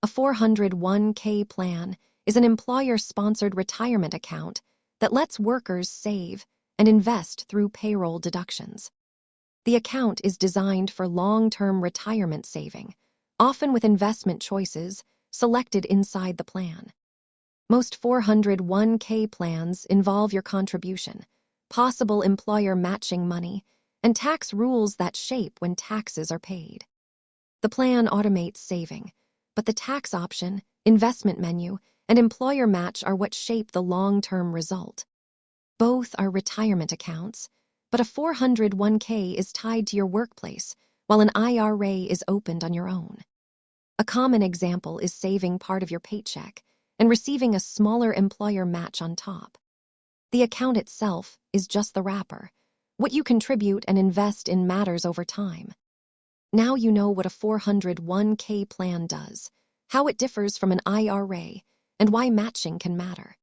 A 401k plan is an employer-sponsored retirement account that lets workers save and invest through payroll deductions. The account is designed for long-term retirement saving, often with investment choices selected inside the plan. Most 401k plans involve your contribution, possible employer matching money, and tax rules that shape when taxes are paid. The plan automates saving, but the tax option, investment menu, and employer match are what shape the long-term result. Both are retirement accounts, but a 401k is tied to your workplace, while an IRA is opened on your own. A common example is saving part of your paycheck and receiving a smaller employer match on top. The account itself is just the wrapper. What you contribute and invest in matters over time. Now you know what a 401k plan does, how it differs from an IRA, and why matching can matter.